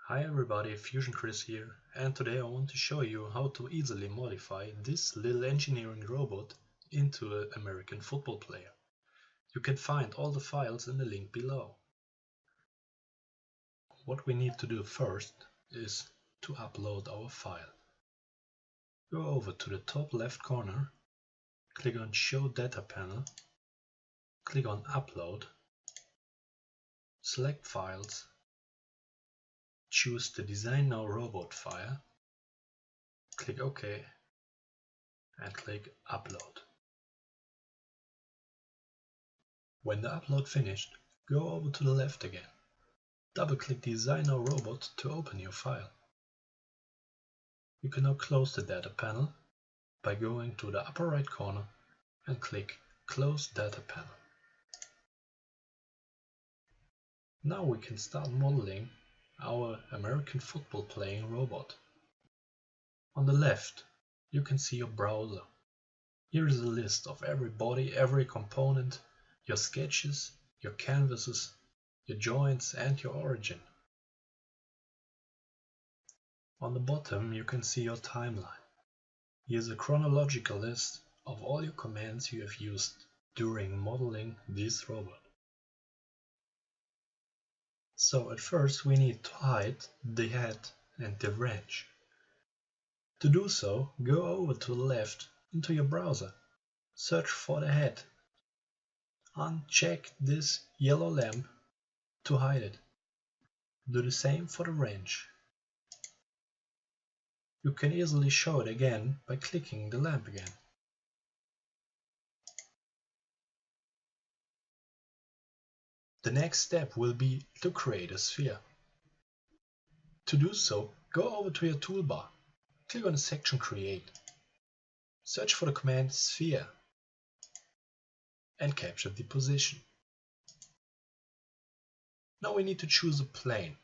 Hi everybody, Fusion Chris here, and today I want to show you how to easily modify this little engineering robot into an American football player. You can find all the files in the link below. What we need to do first is to upload our file. Go over to the top left corner, click on Show Data Panel, click on Upload, select Files, choose the Design Now Robot file, click OK, and click Upload. When the upload finished, go over to the left again. Double-click Design Now Robot to open your file. You can now close the data panel by going to the upper right corner and click Close Data Panel. Now we can start modeling our American football playing robot. On the left, you can see your browser. Here is a list of every body, every component, your sketches, your canvases, your joints and your origin. On the bottom you can see your timeline. Here's a chronological list of all your commands you have used during modeling this robot. So at first we need to hide the head and the wrench. To do so, go over to the left into your browser, search for the head, uncheck this yellow lamp to hide it. Do the same for the wrench. You can easily show it again by clicking the lamp again. The next step will be to create a sphere. To do so, go over to your toolbar, click on the section Create, search for the command Sphere and capture the position. Now we need to choose a plane.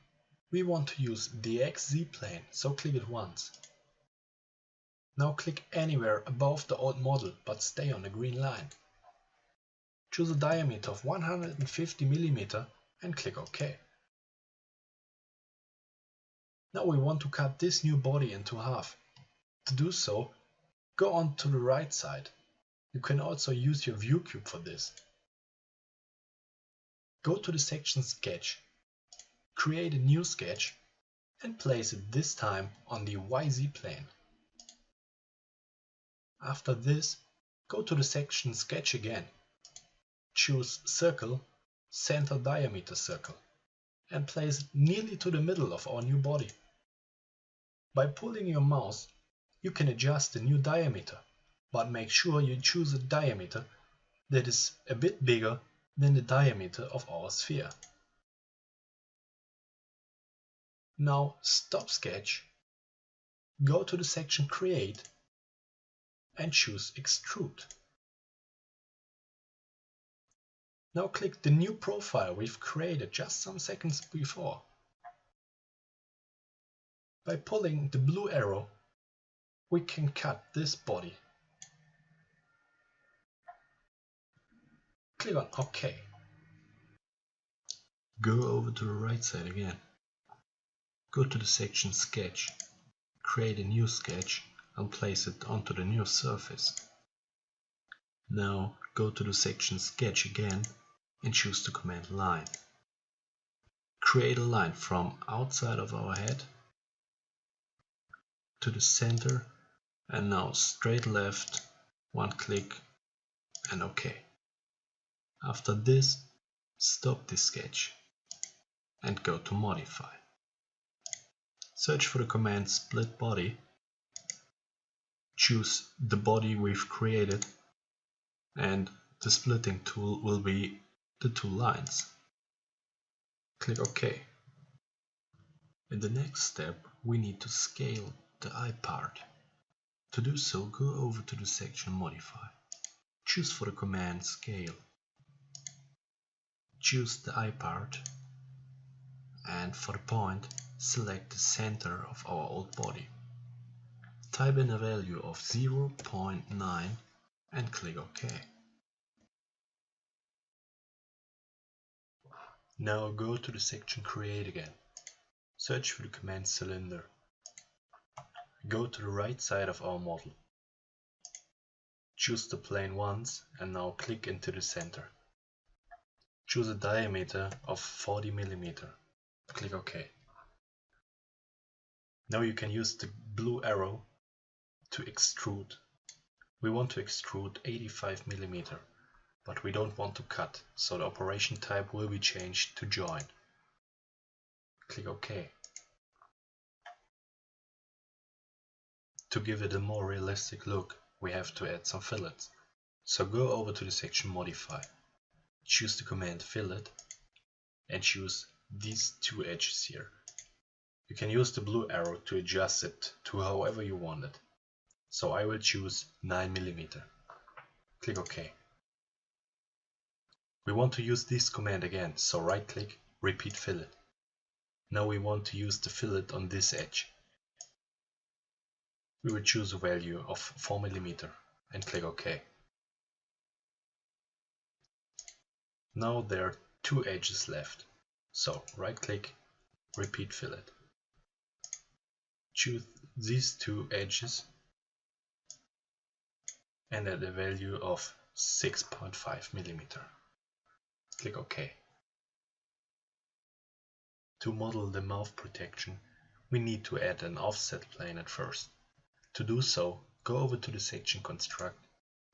We want to use the XZ plane, so click it once. Now click anywhere above the old model, but stay on the green line. Choose a diameter of 150 mm and click OK. Now we want to cut this new body into half. To do so, go on to the right side. You can also use your view cube for this. Go to the section Sketch, create a new sketch and place it this time on the YZ plane. After this, go to the section Sketch again. Choose Circle, Center Diameter Circle and place it nearly to the middle of our new body. By pulling your mouse, you can adjust the new diameter, but make sure you choose a diameter that is a bit bigger than the diameter of our sphere. Now stop sketch, go to the section Create and choose Extrude. Now click the new profile we've created just some seconds before. By pulling the blue arrow, we can cut this body. Click on OK. Go over to the right side again. Go to the section Sketch, create a new sketch and place it onto the new surface. Now go to the section Sketch again and choose the command Line. Create a line from outside of our head to the center and now straight left, one click and OK. After this, stop the sketch and go to Modify. Search for the command Split Body, choose the body we've created and the splitting tool will be the two lines. Click OK. In the next step we need to scale the eye part. To do so, go over to the section Modify. Choose for the command Scale. Choose the eye part and for the point select the center of our old body. Type in a value of 0.9 and click OK. Now go to the section Create again. Search for the command cylinder. Go to the right side of our model. Choose the plane once and now click into the center. Choose a diameter of 40 mm. Click OK. Now you can use the blue arrow to extrude. We want to extrude 85 mm, but we don't want to cut, so the operation type will be changed to join. Click OK. To give it a more realistic look, we have to add some fillets. So go over to the section Modify. Choose the command Fillet and choose these two edges here. You can use the blue arrow to adjust it to however you want it. So I will choose 9 mm. Click OK. We want to use this command again, so right click, repeat fillet. Now we want to use the fillet on this edge. We will choose a value of 4 mm and click OK. Now there are two edges left, so right click, repeat fillet. Choose these two edges and add a value of 6.5 mm. Click OK. To model the mouth protection, we need to add an offset plane at first. To do so, go over to the section Construct,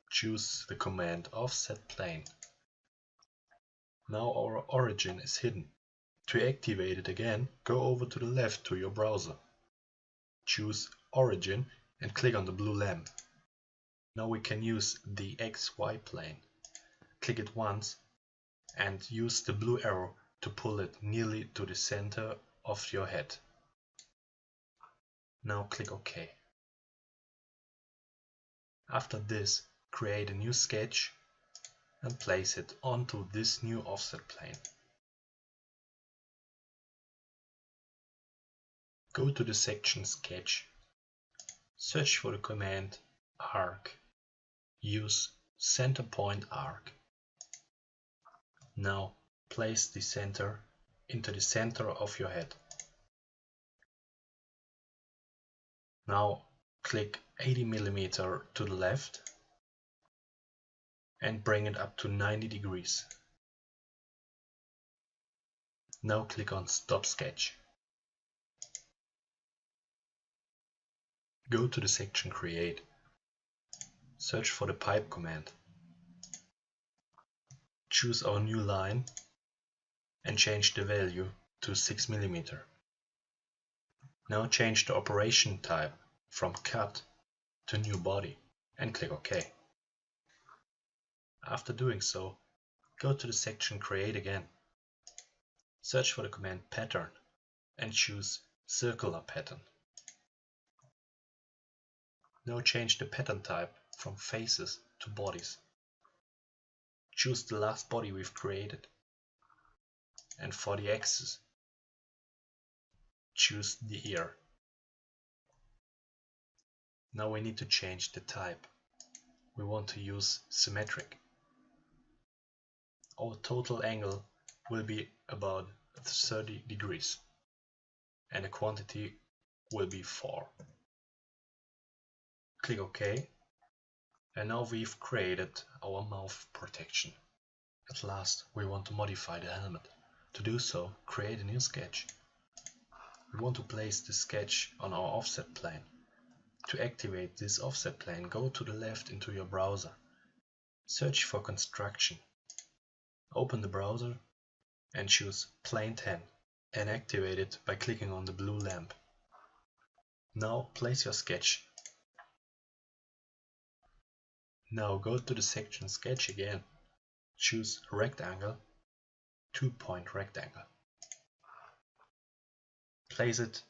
choose the command Offset Plane. Now our origin is hidden. To activate it again, go over to the left to your browser. Choose Origin and click on the blue lamp. Now we can use the XY plane. Click it once and use the blue arrow to pull it nearly to the center of your head. Now click OK. After this, create a new sketch and place it onto this new offset plane. Go to the section Sketch, search for the command Arc, use Center Point Arc. Now place the center into the center of your head. Now click 80 mm to the left and bring it up to 90 degrees. Now click on Stop Sketch. Go to the section Create. Search for the pipe command. Choose our new line and change the value to 6 mm. Now change the operation type from Cut to New Body and click OK. After doing so, go to the section Create again. Search for the command Pattern and choose Circular Pattern. Now change the pattern type from faces to bodies. Choose the last body we've created. And for the axis, choose the ear. Now we need to change the type. We want to use symmetric. Our total angle will be about 30 degrees and the quantity will be 4. Click OK, and now we've created our mouth protection. At last, we want to modify the helmet. To do so, create a new sketch. We want to place the sketch on our offset plane. To activate this offset plane, go to the left into your browser. Search for Construction. Open the browser and choose Plane 10 and activate it by clicking on the blue lamp. Now place your sketch. Now go to the section Sketch again. Choose Rectangle, 2-point rectangle. Place it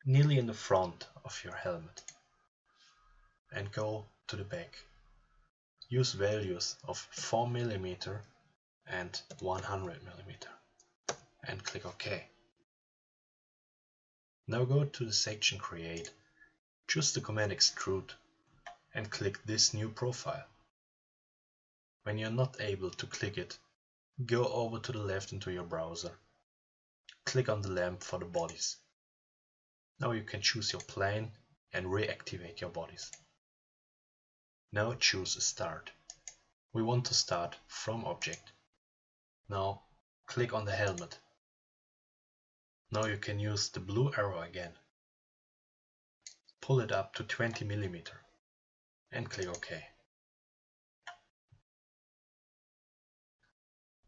nearly in the front of your helmet and go to the back. Use values of 4 mm and 100 mm and click OK. Now go to the section Create, choose the command Extrude and click this new profile. When you're not able to click it, go over to the left into your browser. click on the lamp for the bodies. Now you can choose your plane and reactivate your bodies. Now choose a start. We want to start from object. Now click on the helmet. Now you can use the blue arrow again. Pull it up to 20 mm and click OK.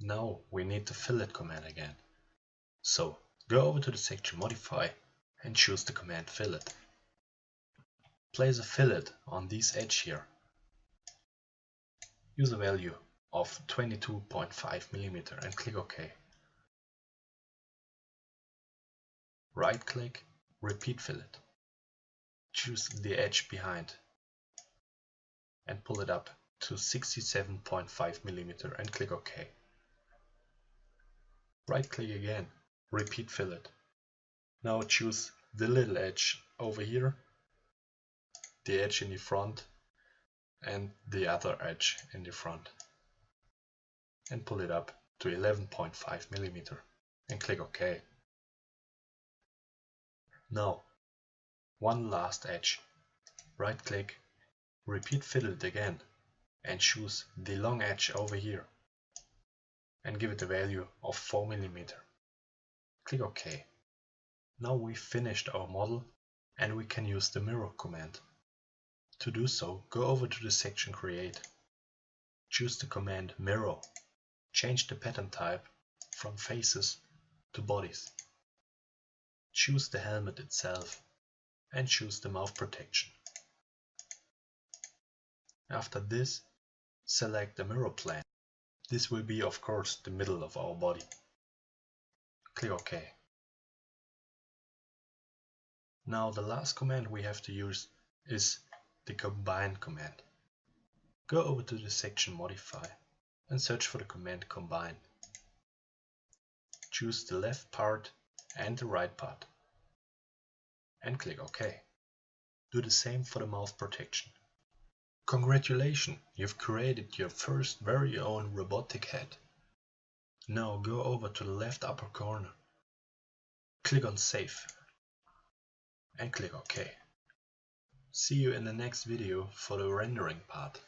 Now we need the fillet command again. So go over to the section Modify and choose the command fillet. Place a fillet on this edge here. Use a value of 22.5 mm and click OK. Right click, repeat fillet. Choose the edge behind and pull it up to 67.5 mm and click OK. Right click again, repeat fillet. Now choose the little edge over here, the edge in the front and the other edge in the front, and pull it up to 11.5 mm and click OK. Now one last edge. Right click, repeat fillet again and choose the long edge over here and give it a value of 4 mm. Click OK. Now we finished our model and we can use the mirror command. To do so, go over to the section Create. Choose the command Mirror. Change the pattern type from faces to bodies. Choose the helmet itself and choose the mouth protection. After this, select the mirror plane. This will be, of course, the middle of our body. Click OK. Now the last command we have to use is the Combine command. Go over to the section Modify and search for the command Combine. Choose the left part and the right part and click OK. Do the same for the mouth protection. Congratulations, you've created your first very own robotic head. Now go over to the left upper corner, click on Save and click OK. See you in the next video for the rendering part.